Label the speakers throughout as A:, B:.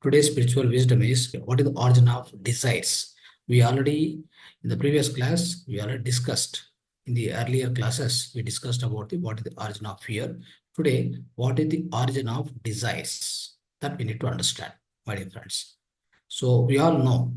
A: Today's spiritual wisdom is what is the origin of desires. We already, in the previous class, we already discussed. In the earlier classes, we discussed about what is the origin of fear. Today, what is the origin of desires? That we need to understand, my dear friends. So we all know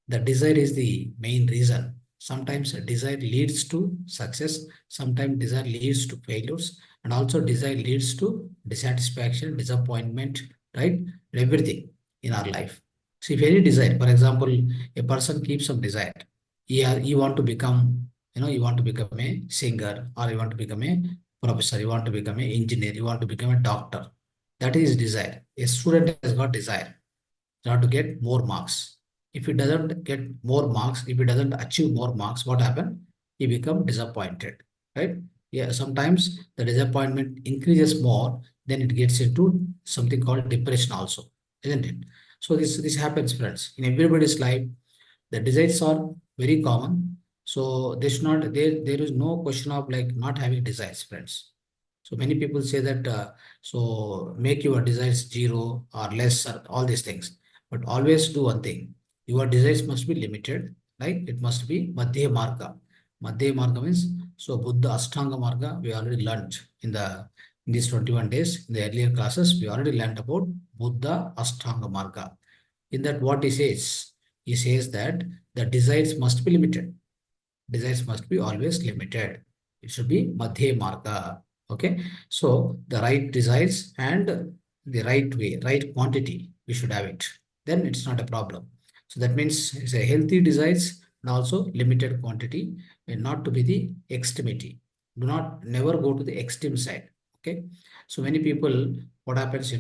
A: that desire is the main reason. Sometimes a desire leads to success, sometimes desire leads to failures, and also desire leads to dissatisfaction, disappointment, right? Everything in our life. So if any desire, for example, a person keeps some desire. You want to become, you want to become a singer, or you want to become a professor, you want to become an engineer, you want to become a doctor. That is desire. A student has got desire to get more marks. If he doesn't get more marks, if he doesn't achieve more marks, what happens? He become disappointed, right? Yeah, sometimes the disappointment increases more, then it gets into something called depression also, isn't it? So this happens, friends. In everybody's life, the desires are very common. So there is no question of like not having desires, friends. So many people say that so make your desires zero or less or all these things. But always do one thing. Your desires must be limited, right? It must be Madhya Marga. Madhya Marga means so Buddha Ashtanga Marga we already learned in these 21 days. In the earlier classes, we already learned about Buddha Ashtanga Marga. In that, what he says that the desires must be limited. Desires must be always limited. It should be Madhya Marga. Okay. So the right desires and the right way, right quantity, we should have it. Then it's not a problem. So that means it's a healthy desires and also limited quantity and not to be the extremity. Do not never go to the extreme side. Okay. So many people, what happens,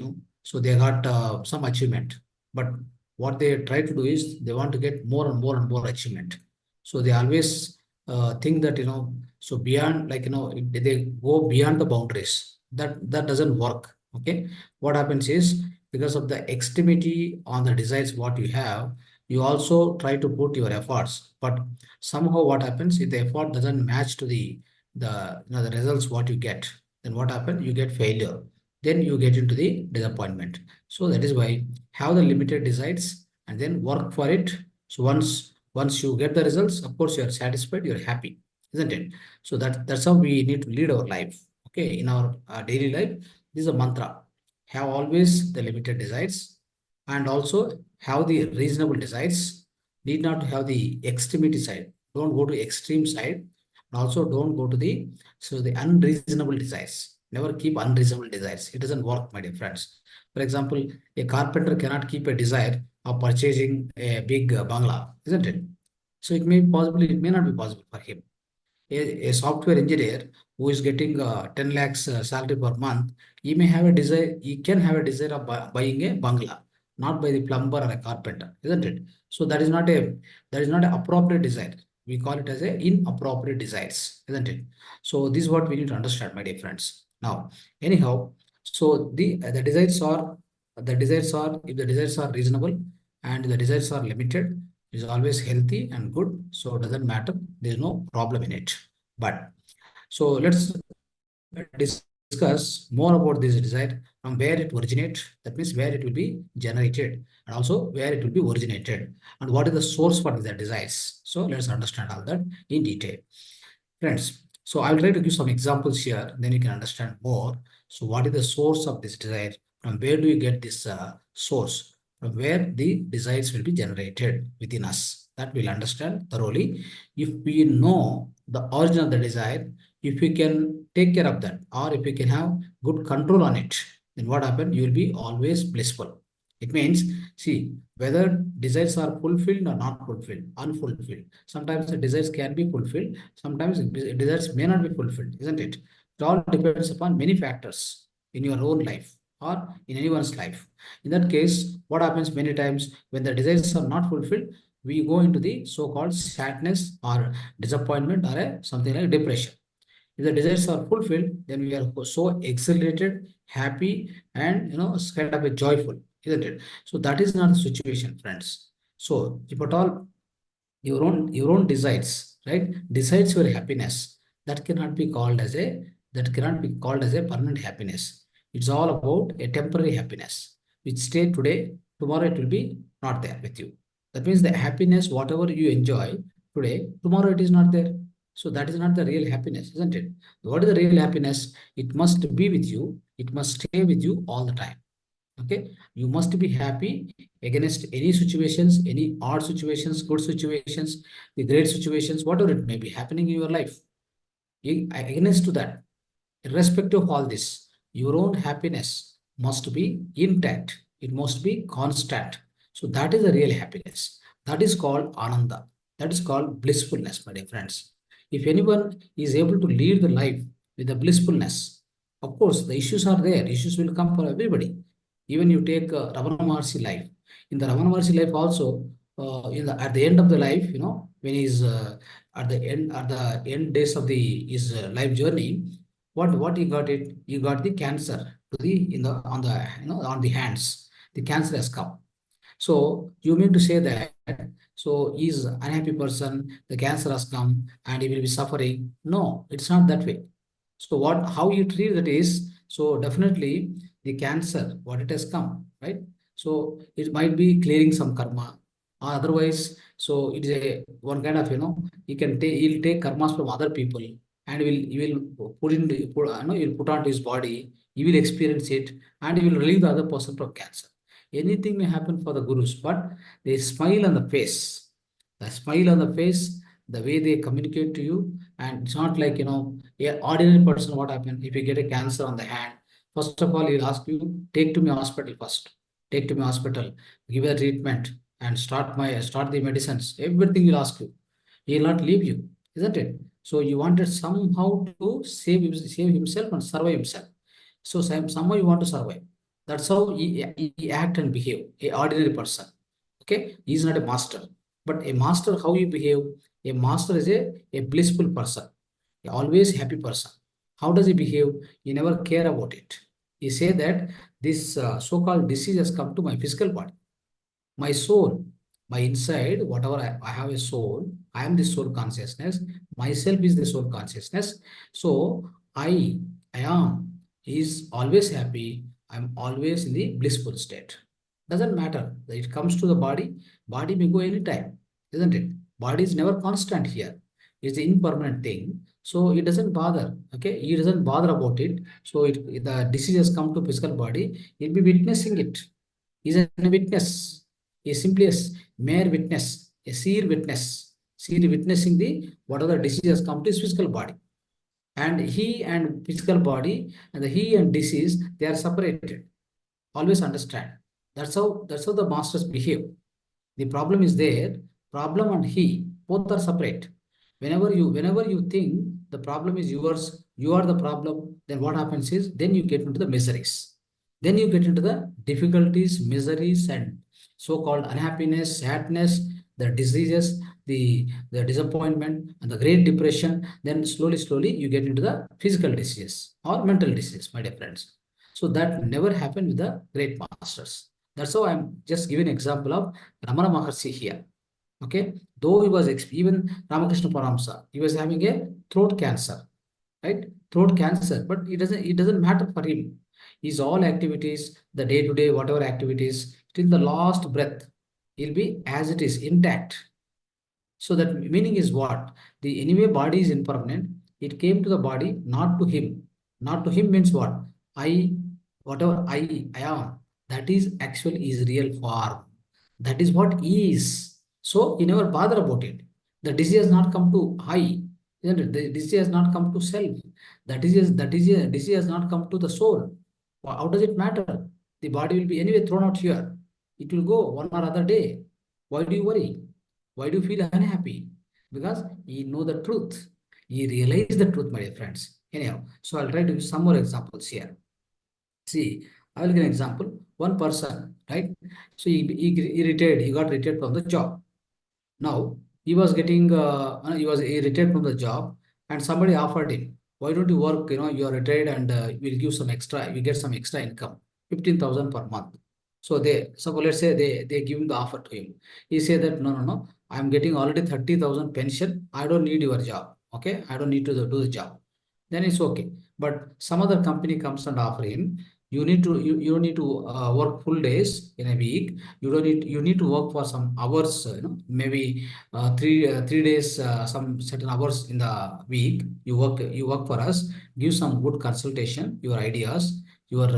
A: so they got some achievement, but what they try to do is they want to get more and more and more achievement. So they always think that so beyond like they go beyond the boundaries. That doesn't work. Okay, what happens is because of the extremity on the desires what you have, you also try to put your efforts, but somehow what happens if the effort doesn't match to the results what you get, then what happens? You get failure. Then you get into the disappointment. So that is why have the limited desires and then work for it. So once you get the results, of course, you are satisfied, you're happy, isn't it? So that's how we need to lead our life. Okay, in our daily life, this is a mantra. Have always the limited desires and also have the reasonable desires. Need not to have the extremity side. Don't go to extreme side. And also don't go to the unreasonable desires. Never keep unreasonable desires. It doesn't work, my dear friends. For example, a carpenter cannot keep a desire of purchasing a big bungalow, isn't it? So it may not be possible for him. A software engineer who is getting 10 lakhs salary per month, he can have a desire of buying a bungalow, not by the plumber or a carpenter, isn't it? So that is not an appropriate desire. We call it as a inappropriate desires, isn't it? So this is what we need to understand, my dear friends. Now, anyhow, so the desires are if the desires are reasonable and the desires are limited, is always healthy and good. So it doesn't matter. There's no problem in it. But so let's discuss more about this desire from where it originates. That means where it will be generated and also where it will be originated and what is the source for the desires. So let's understand all that in detail. Friends, so I'll try to give some examples here, then you can understand more. So what is the source of this desire? From where do you get this source? From where the desires will be generated within us. That we'll understand thoroughly. If we know the origin of the desire, if we can take care of that, or if we can have good control on it, then what happens? You will be always blissful. It means, see, whether desires are fulfilled or not fulfilled, unfulfilled. Sometimes the desires can be fulfilled, sometimes desires may not be fulfilled, isn't it? It all depends upon many factors in your own life or in anyone's life. In that case, what happens many times when the desires are not fulfilled, we go into the so-called sadness or disappointment or something like depression. If the desires are fulfilled, then we are so exhilarated, happy, and it's kind of a joyful, isn't it? So that is not the situation, friends. So if at all your own desires, right, decides your happiness, that cannot be called as a permanent happiness. It's all about a temporary happiness, which stay today tomorrow it will be not there with you. That means the happiness, whatever you enjoy today, tomorrow it is not there. So that is not the real happiness, isn't it? What is the real happiness? It must be with you. It must stay with you all the time. Okay, you must be happy against any situations, any odd situations, good situations, the great situations, whatever it may be happening in your life. Against to that, irrespective of all this, your own happiness must be intact. It must be constant. So that is the real happiness. That is called ananda. That is called blissfulness, my dear friends. If anyone is able to lead the life with the blissfulness, of course, the issues are there. Issues will come for everybody. Even you take Ravana Maharshi life. In the Ravana Maharshi life also, at the end of the life, when he's at the end days of his life journey, what he got the cancer to the in the on the on the hands. The cancer has come. So you mean to say that so he's unhappy person, the cancer has come and he will be suffering? No, it's not that way. So how you treat that is, so definitely the cancer, what it has come, right? So it might be clearing some karma, or otherwise, so it is a one kind of, he'll take karmas from other people and he will he'll put onto his body, he will experience it, and he will relieve the other person from cancer. Anything may happen for the gurus, but they smile on the face. The smile on the face, the way they communicate to you, and it's not like, a ordinary person, what happened if you get a cancer on the hand? First of all, he'll ask you, take to me hospital first. Take to me hospital, give a treatment, and start the medicines. Everything he'll ask you. He'll not leave you, isn't it? So you wanted somehow to save himself and survive himself. So somehow you want to survive. That's how he act and behave, a ordinary person. Okay, he is not a master. But a master, how you behave? A master is a blissful person, a always happy person. How does he behave? He never care about it. He say that this so-called disease has come to my physical body, my soul, my inside, whatever I have a soul, I am the soul consciousness, myself is the soul consciousness. So I am, is always happy, I'm always in the blissful state. Doesn't matter. It comes to the body may go anytime, isn't it? Body is never constant here. It's the impermanent thing. So it doesn't bother. Okay, he doesn't bother about it. So the disease has come to physical body, he'll be witnessing it. He's a witness, is simply a mere witness, a seer witness, seer witnessing the whatever disease has come to his physical body. And he and physical body and the he and disease, they are separated. Always understand. That's how the masters behave. The problem is there, problem and he, both are separate. Whenever you think the problem is yours, you are the problem, then what happens is then you get into the miseries. Then you get into the difficulties, miseries, and so-called unhappiness, sadness, the diseases, the disappointment, and the great depression. Then slowly, you get into the physical disease or mental disease, my dear friends. So that never happened with the great masters. That's how I'm just giving an example of Ramana Maharshi here. Okay, though he was even Ramakrishna Paramsa, he was having a throat cancer, right? Throat cancer, but it doesn't matter for him. His all activities, the day-to-day, whatever activities, till the last breath, he'll be as it is, intact. So that meaning is what? The anyway body is impermanent. It came to the body, not to him. Not to him means what? I, whatever I am, that is actually his real form. That is what he is. So he never bother about it. The disease has not come to I, isn't it? The disease has not come to self. Disease has not come to the soul. How does it matter? The body will be anyway thrown out here. It will go one or other day. Why do you worry? Why do you feel unhappy? Because you know the truth. You realize the truth, my dear friends. Anyhow, so I'll try to give some more examples here. See, I will give an example. One person, right? So he retired. He got retired from the job. Now he retired from the job, and somebody offered him, why don't you work? You are retired, and we'll give some extra. You get some extra income, 15,000 per month. So let's say they give him the offer to him. He said that no, I'm getting already 30,000 pension. I don't need your job. Okay, I don't need to do the job. Then it's okay. But some other company comes and offer him You need to you don't need to work full days in a week. You need to work for some hours, maybe 3 days, some certain hours in the week. You work for us, give some good consultation, your ideas, your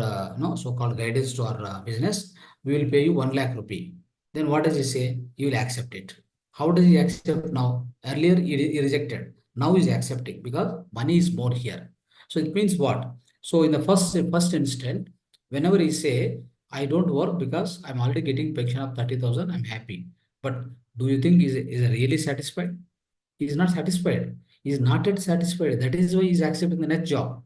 A: so-called guidance to our business. We will pay you 1 lakh rupee. Then what does he say? You will accept it. How does he accept now? Earlier he rejected. Now he's accepting because money is more here. So it means what? So in the first instant, whenever he say, I don't work because I'm already getting pension of 30,000, I'm happy. But do you think is he really satisfied? He is not satisfied. He is not yet satisfied. That is why he is accepting the next job.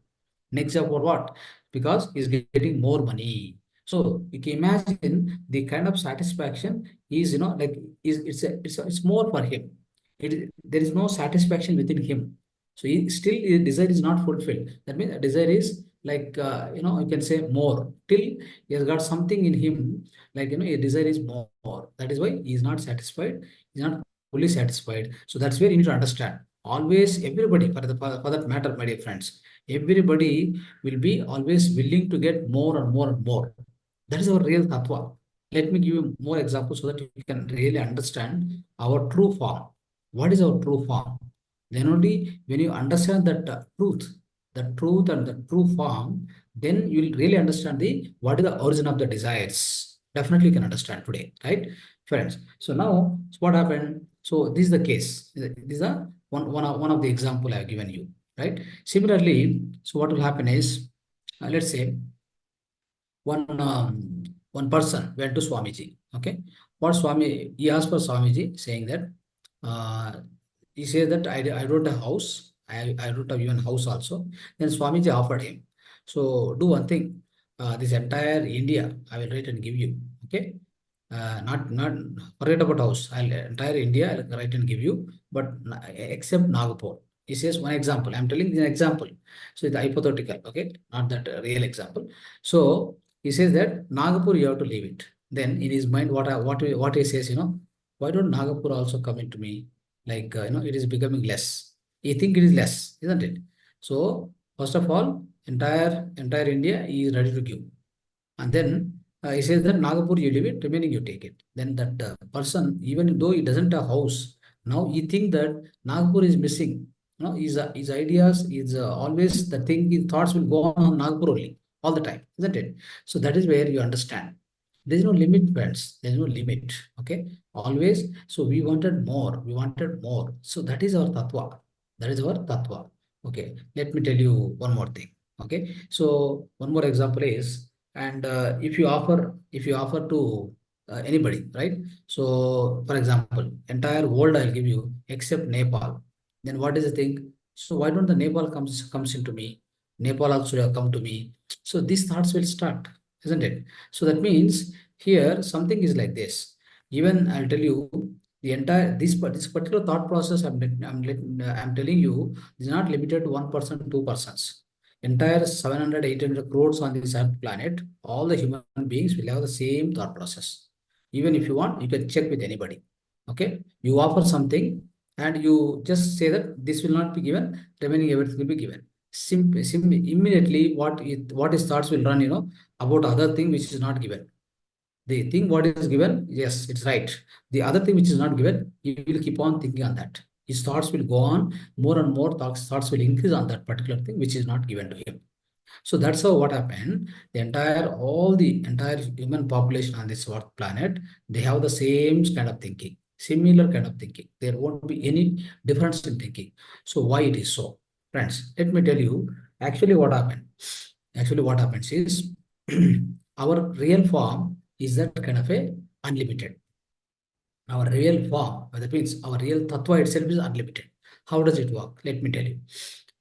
A: Next job for what? Because he's getting more money. So you can imagine the kind of satisfaction is, like is it's more for him. There is no satisfaction within him. So he still his desire is not fulfilled. That means desire is like you can say more till he has got something in him, like a desire is more. That is why he is not satisfied. He's not fully satisfied. So that's where you need to understand. Always everybody for that matter, my dear friends, everybody will be always willing to get more and more and more. That is our real tattva. Let me give you more examples so that you can really understand our true form. What is our true form? Then only when you understand that truth and the true form, then you will really understand the what is the origin of the desires. Definitely you can understand today, right, friends? So now, so what happened? So this is the case. This is one of the example I have given you, right? Similarly, so what will happen is, let's say one person went to Swamiji. Okay, what Swami he asked for Swamiji, saying that uh, he said that I don't have house. I don't have even house also. Then Swamiji offered him. So do one thing. This entire India I will write and give you. Okay. Not forget about house. I'll entire India I'll write and give you, but except Nagpur. He says one example. I'm telling you an example. So it's hypothetical. Okay, not that real example. So he says that Nagpur you have to leave it. Then in his mind, what he says, why don't Nagpur also come into me? Like it is becoming less. He think it is less, isn't it? So first of all, entire India he is ready to give. And then he says that Nagpur you leave it, remaining you take it. Then that person, even though he doesn't have house, now he think that Nagpur is missing. His ideas is always the thing. His thoughts will go on Nagpur only all the time, isn't it? So that is where you understand. There is no limit, friends. There is no limit. Okay, always. So we wanted more. We wanted more. So that is our tattva. That is our tattva. Okay, let me tell you one more thing. Okay, so one more example is, and if you offer to anybody, right? So for example, entire world I'll give you except Nepal. Then what is the thing? So why don't the Nepal comes into me? Nepal also have come to me. So these thoughts will start, isn't it? So that means here something is like this. Even I'll tell you the entire this particular thought process I'm telling you is not limited to 1%, 2%. Entire 700, 800 crores on this earth planet, all the human beings will have the same thought process. Even if you want, you can check with anybody. Okay, you offer something and you just say that this will not be given, remaining everything will be given. Immediately what his thoughts will run, about other thing which is not given. The thing what is given, yes, it's right. The other thing which is not given, he will keep on thinking on that. His thoughts will go on, more and more thoughts will increase on that particular thing which is not given to him. So that's how what happened. All the entire human population on this earth planet, they have the same kind of thinking, similar kind of thinking. There won't be any difference in thinking. So why it is so? Friends, let me tell you, actually what happened. Actually what happens is our real form is that kind of a unlimited. Our real form, that means our real tattva itself is unlimited. How does it work? Let me tell you.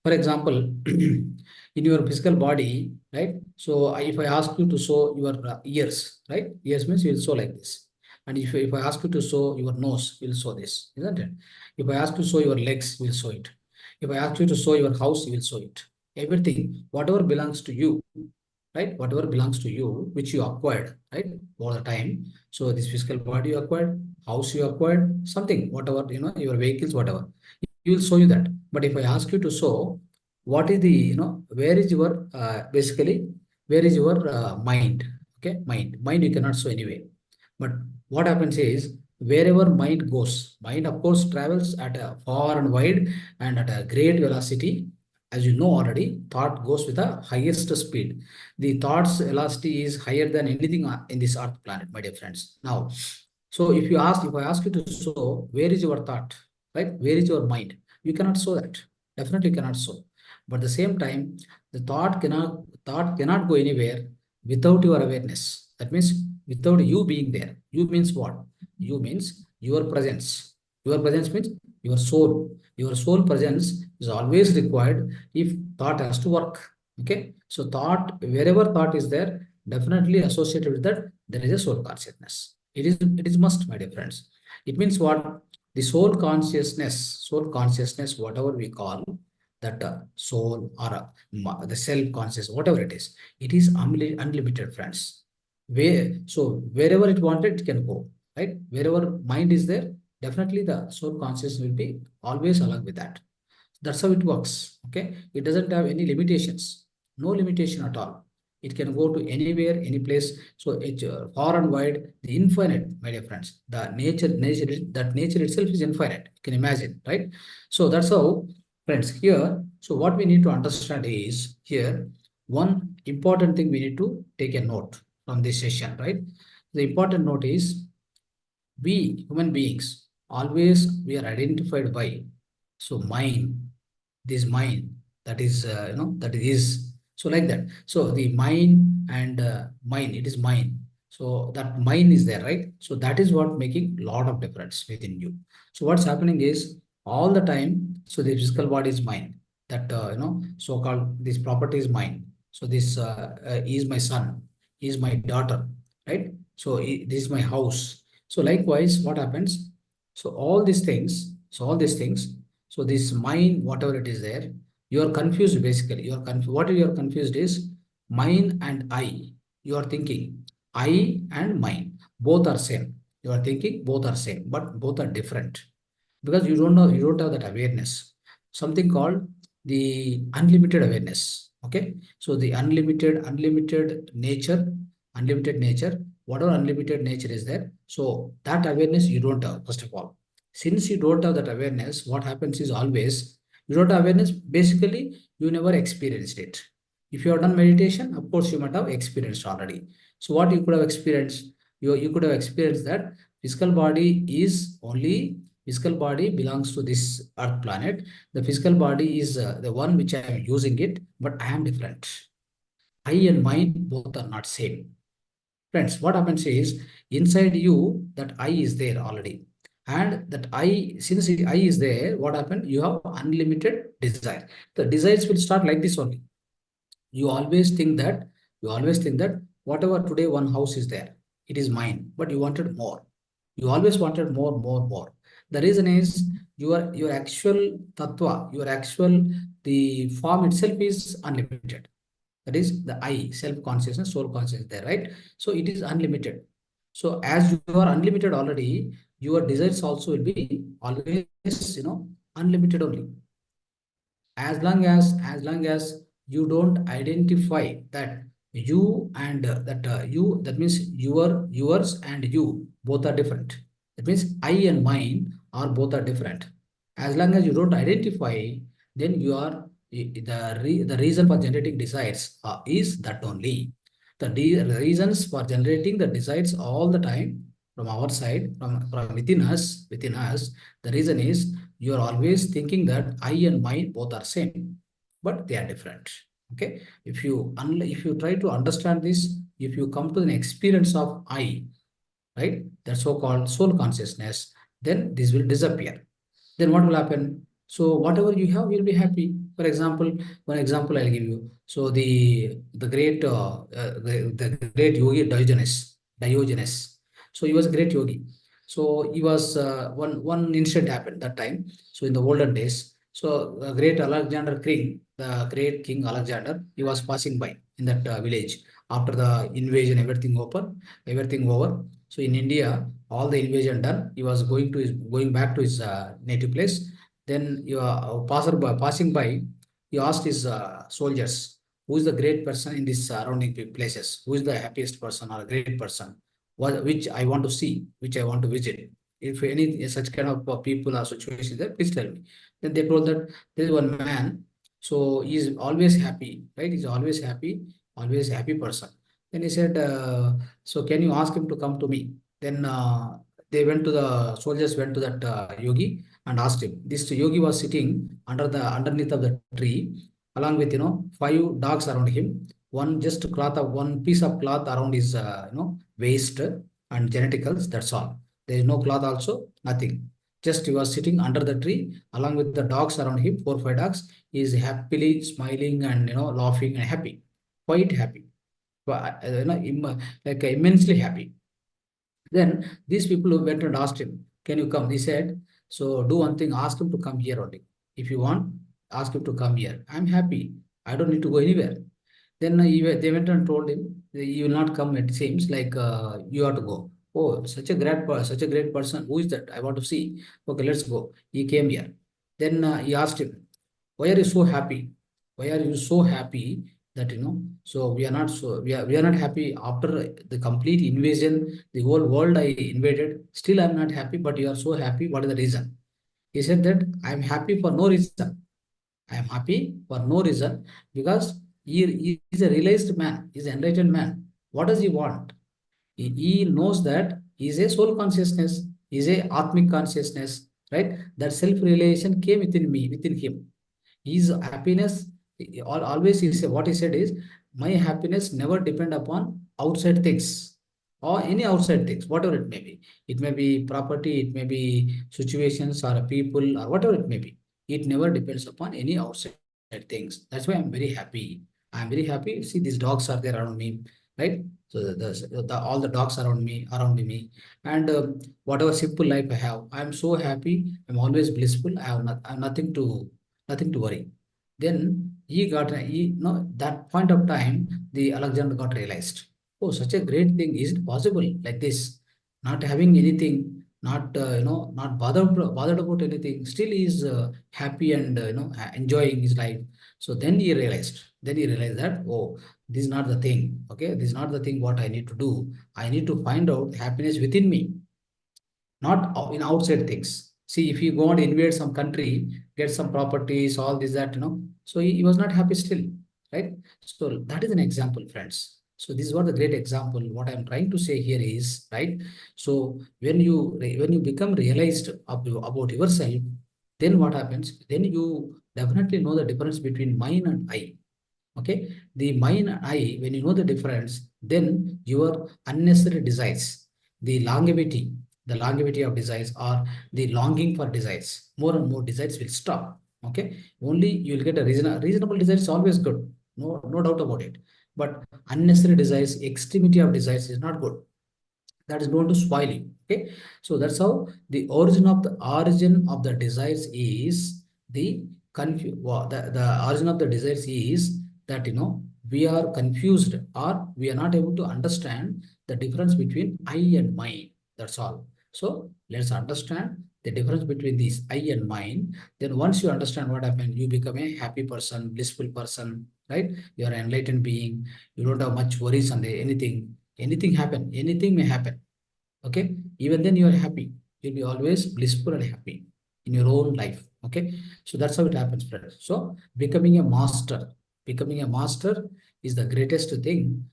A: For example, in your physical body, right? So if I ask you to sew your ears, right? Ears means you will sew like this. And if I ask you to sew your nose, you will sew this, isn't it? If I ask you to sew your legs, you will sew it. If I ask you to sew your house, you will sew it. Everything, whatever belongs to you, right? Whatever belongs to you, which you acquired, right? All the time. So this physical body you acquired, house you acquired, something, whatever, your vehicles, whatever. You will show you that. But if I ask you to show, what is the, where is your basically where is your mind? Okay, mind you cannot show anyway. But what happens is, wherever mind goes, mind of course travels at a far and wide and at a great velocity. As you know already, thought goes with the highest speed. The thought's velocity is higher than anything in this earth planet, my dear friends. Now, so if I ask you to show where is your thought, right? Where is your mind? You cannot show that. Definitely cannot show. But at the same time, the thought cannot go anywhere without your awareness. That means without you being there. You means what? You means your presence. Your presence means your soul. Your soul presence is always required if thought has to work. Okay. So wherever thought is there, definitely associated with that, there is a soul consciousness. It is must, my dear friends. It means what? The soul consciousness, whatever we call that soul or the self conscious, whatever it is unlimited, friends. Wherever it wanted, it can go, right? Wherever mind is there, definitely the soul conscious will be always along with that. That's how it works. Okay. It doesn't have any limitations. No limitation at all. It can go to anywhere, any place. So it far and wide, the infinite, my dear friends. That nature itself is infinite. You can imagine, right? So that's how, friends, here. So what we need to understand is here, one important thing we need to take a note from this session, right? The important note is, we human beings always we are identified by, so mind, this mind, that is that is, so like that. So the mind and mind, it is mind. So that mind is there, right? So that is what making lot of difference within you. So what's happening is, all the time, so the physical body is mind, that so called this property is mind. So this is my son, is my daughter, right? So this is my house. So likewise, what happens? So all these things, so this mind, whatever it is there, you are confused basically. You are confused. What you are confused is mind and I. You are thinking I and mind. Both are same. You are thinking both are same, but both are different. Because you don't know, you don't have that awareness. Something called the unlimited awareness. Okay. So the unlimited nature, whatever unlimited nature is there. So that awareness you don't have, first of all. Since you don't have that awareness, what happens is, always you don't have awareness, basically you never experienced it. If you have done meditation, of course you might have experienced already. So what you could have experienced, you could have experienced that physical body is only, physical body belongs to this earth planet. The physical body is the one which I am using it, but I am different. I and mind both are not same. Friends, what happens is, inside you, that I is there already. And that I, since I is there, what happened? You have unlimited desire. The desires will start like this only. You always think that, whatever today one house is there, it is mine, but you wanted more. You always wanted more, more, more. The reason is, your actual tattva, your actual, the form itself is unlimited. That is the I, self-consciousness, soul consciousness there, right? So it is unlimited. So as you are unlimited already, your desires also will be always, unlimited only. As long as you don't identify that you and you, that means yours and you both are different. That means I and mine are both are different. As long as you don't identify, then you are the reason for generating desires is that only. The reasons for generating the desires all the time from our side, from within us, the reason is, you are always thinking that I and mine both are same, but they are different. Okay. If you try to understand this, if you come to an experience of I, right, that so-called soul consciousness, then this will disappear. Then what will happen? So whatever you have, you'll be happy. For example, one example I'll give you. So the great yogi Diogenes. So he was a great yogi. So he was one incident happened that time. So in the olden days, so great Alexander King, the great King Alexander, he was passing by in that village after the invasion, everything over. So in India, all the invasion done, he was going back to his native place. Then passing by, he asked his soldiers, who is the great person in these surrounding places, who is the happiest person or a great person, which I want to see, which I want to visit. If any such kind of people or situations there, please tell me. Then they told that there is one man, so he is always happy, right? He's always happy person. Then he said, so can you ask him to come to me? Then the soldiers went to that yogi and asked him. This yogi was sitting underneath of the tree, along with five dogs around him. One piece of cloth around his waist and genitals. That's all. There is no cloth also, nothing. Just he was sitting under the tree along with the dogs around him, four, five dogs. He is happily smiling and laughing and happy, quite happy, like immensely happy. Then these people who went and asked him, "Can you come?" He said, "So do one thing, ask him to come here only. If you want, ask him to come here. I'm happy. I don't need to go anywhere." Then they went and told him, "You will not come. It seems like you have to go." Oh, such a great person. Who is that? I want to see. Okay, let's go. He came here. Then he asked him, "Why are you so happy? Why are you so happy that so we are not happy after the complete invasion, the whole world I invaded. Still, I'm not happy, but you are so happy. What is the reason?" He said that I'm happy for no reason. I am happy for no reason because he is a realized man, he is an enlightened man. What does he want? He knows that he is a soul consciousness, he is a atmic consciousness, right? That self-realization came within me, within him. His happiness, always he said, what he said is, my happiness never depend upon outside things or any outside things, whatever it may be. It may be property, it may be situations or people or whatever it may be. It never depends upon any outside things. That's why I'm very happy. I'm very happy. See, these dogs are there around me, right? So all the dogs around me, and whatever simple life I have, I'm so happy. I'm always blissful. I have nothing to worry. Then that point of time, the Alexander got realized. Oh, such a great thing. Is it possible like this? Not having anything, not bothered about anything. Still, he is happy and enjoying his life. So then he realized. Then he realized that, oh, this is not the thing. Okay, this is not the thing. What I need to do. I need to find out happiness within me, not in outside things. See, if you go and invade some country, get some properties, all this, that, so he was not happy still, right? So that is an example, friends. So this is what the great example. What I'm trying to say here is, right? So when you become realized about yourself, then what happens? Then you definitely know the difference between mine and I. Okay, the mind and I, when you know the difference, then your unnecessary desires, the longevity of desires or the longing for desires, more and more desires will stop. Okay, only you will get a reasonable desire is always good, no doubt about it. But unnecessary desires, extremity of desires is not good. That is going to spoil you. Okay, so that's how the origin of the desires is the the origin of the desires is that we are confused or we are not able to understand the difference between I and mine. That's all. So let's understand the difference between these I and mine. Then once you understand what happened, you become a happy person, blissful person, right? You are an enlightened being. You don't have much worries on anything. Anything may happen. Okay, even then you are happy. You'll be always blissful and happy in your own life. Okay, so that's how it happens, friends. So becoming a master is the greatest thing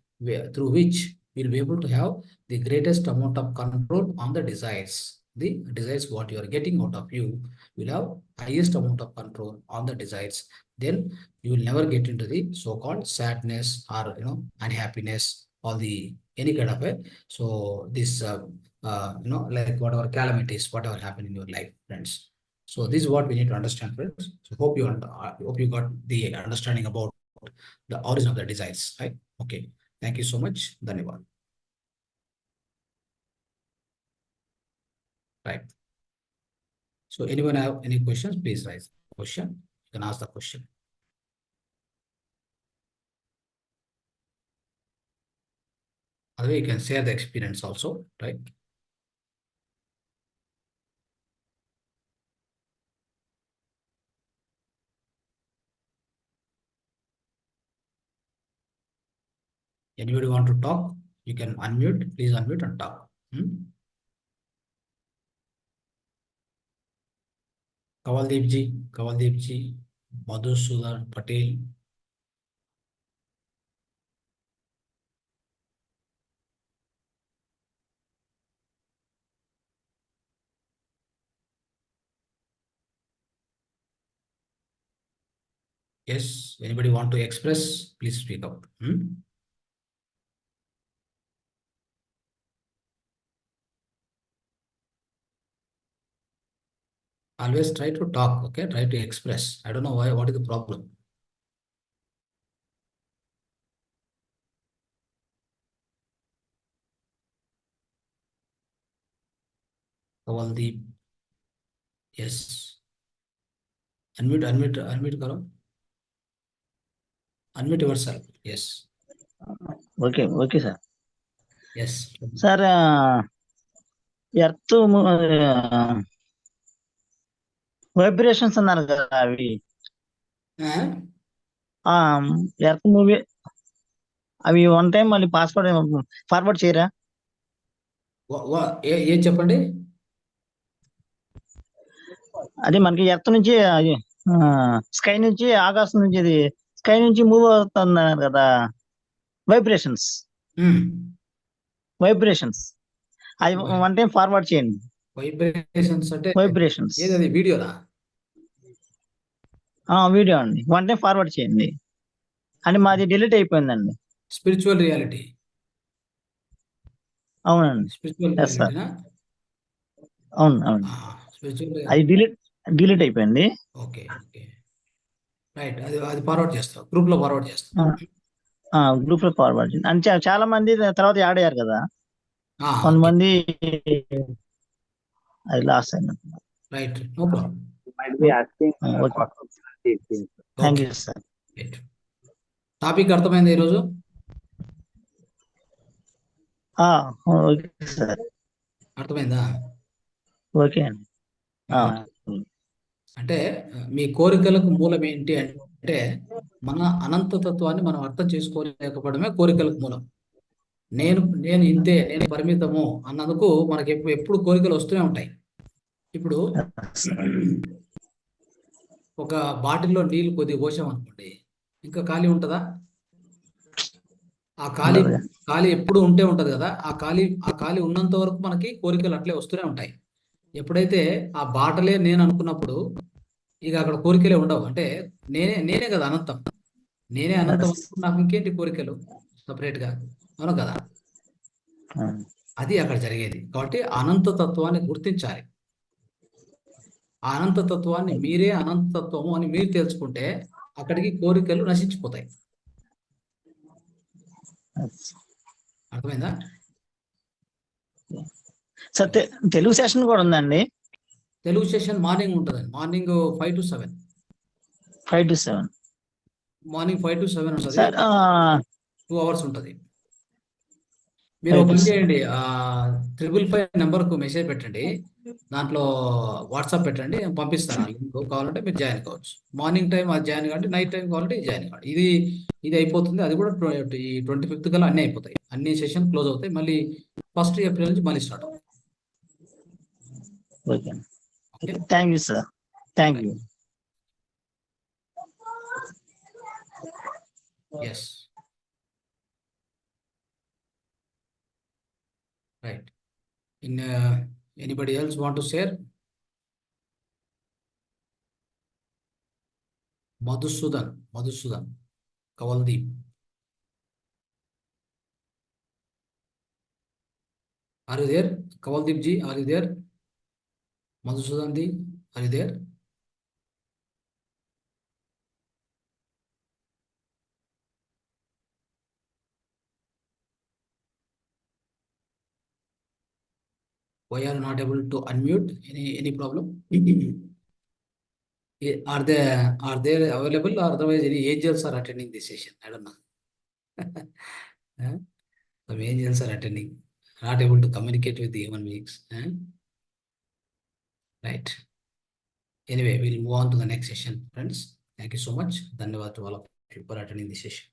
A: through which you'll be able to have the greatest amount of control on the desires. The desires what you are getting out of you will have highest amount of control on the desires. Then you will never get into the so-called sadness or unhappiness or the any kind of a this like whatever calamities, whatever happened in your life, friends. So this is what we need to understand, friends. So hope you got the understanding about the origin of the desires, right? Okay. Thank you so much. Dhanyavad. Right. So anyone have any questions, please raise the question. You can ask the question. Otherwise, you can share the experience also, right? Anybody want to talk? You can unmute. Please unmute and talk. Kavaldeep ji, Madhusudan Patel. Yes, anybody want to express? Please speak up. Always try to talk, okay? Try to express. I don't know why, what is the problem? Kavaldeep. Yes. Unmute karo. Unmute yourself. Yes.
B: Okay, sir.
A: Yes.
B: Sir, earth vibrations అన్నారు కదా అవి earth movie అవి one time మళ్ళీ password forward చేయరా?
A: ఏం చెప్పండి.
B: అది మనకి ఎర్త్ నుంచి స్కై నుంచి ఆకాశం నుంచి ఇది స్కై నుంచి మూవ్ అవుతున్నారు కదా వైబ్రేషన్స్ అది వన్ టైం ఫార్వర్డ్ చేయండి.
A: వైబ్రేషన్స్ అంటే
B: వైబ్రేషన్స్
A: ఏది వీడియోనా?
B: వీడియో అండి, వన్ టైం ఫార్వర్డ్ చేయండి. అంటే మాది డిలీట్ అయిపోయిందండి.
A: Spiritual reality.
B: అవునండి.
A: స్పిరిచువల్ రియాలిటీనా?
B: అవును.
A: స్పిరిచువల్
B: అది డిలీట్ అయిపోయింది.
A: ఓకే. రైట్. అది ఫార్వర్డ్ చేస్తాం, గ్రూప్ లో ఫార్వర్డ్ చేస్తాం.
B: గ్రూప్ లో ఫార్వర్డ్ చేయండి. అంటే చాలా మంది తర్వాత యాడ్ అయ్యారు కదా, కొంతమంది అది లాస్ట్ అయింది.
A: Right, no problem.
B: Thank you sir.
A: Topic అర్థమైంది ఈరోజు?
B: Okay sir.
A: అర్థమైందా?
B: ఓకే అండి.
A: అంటే మీ కోరికలకు మూలం ఏంటి అంటే మన అనంతతత్వాన్ని మనం అర్థం చేసుకోలేకపోవడమే కోరికలకు మూలం. నేను ఇంతే, నేను పరిమితము అన్నందుకు మనకి ఎప్పుడు కోరికలు వస్తూనే ఉంటాయి. ఇప్పుడు ఒక బాటిల్లో నీళ్లు కొద్దిగా పోసాం అనుకోండి, ఇంకా ఖాళీ ఉంటుందా? ఆ ఖాళీ ఎప్పుడు ఉంటది కదా. ఆ ఖాళీ ఉన్నంత వరకు మనకి కోరికలు అట్లే వస్తూనే ఉంటాయి. ఎప్పుడైతే ఆ బాటలే నేను అనుకున్నప్పుడు ఇక అక్కడ కోరికలే ఉండవు. అంటే నేనే కదా అనంతం. నేనే అనంతం అనుకున్న నాకు ఇంకేంటి కోరికలు సపరేట్ గా? అవును కదా. అది అక్కడ జరిగేది. కాబట్టి అనంతతత్వాన్ని గుర్తించాలి. ఆ అనంతతత్వాన్ని మీరే అనంతతత్వము అని మీరు తెలుసుకుంటే అక్కడికి కోరికలు నశించిపోతాయి. అర్థమైందా?
B: సార్ తెలుగు సెషన్ కూడా ఉందండి.
A: తెలుగు సెషన్ మార్నింగ్ ఉంటుందండి. Morning 5 to 7.
B: 5 to 7.
A: Morning 5 to 7 ఉంటుంది. 2 hours ఉంటుంది. మీరు పని చేయండి, 555 నెంబర్కు మెసేజ్ పెట్టండి, దాంట్లో వాట్సాప్ పెట్టండి, పంపిస్తాను. లింక్ కావాలంటే మీరు జాయిన్ కావచ్చు. మార్నింగ్ టైం అది జాయిన్ కావండి, నైట్ టైం కావాలంటే జాయిన్ కావండి. ఇది అయిపోతుంది. అది కూడా ఈ 25th కల్లా అన్నీ అయిపోతాయి. అన్ని సెషన్ క్లోజ్ అవుతాయి. మళ్ళీ 1st April నుంచి మళ్ళీ స్టార్ట్ అవుతాయి.
B: Okay, thank you sir. Thank you.
A: Yes, right. Anybody else want to share? Madhusudan, Kavaldeep. Are you there? Kavaldeep ji, are you there? Madhusudan ji, are you there? Why are you not able to unmute? Any problem? Are they available, or otherwise any angels are attending this session? I don't know. Some angels are attending, not able to communicate with the human beings. Right. Anyway, we'll move on to the next session, friends. Thank you so much. Dhanyavad to all of you for attending this session.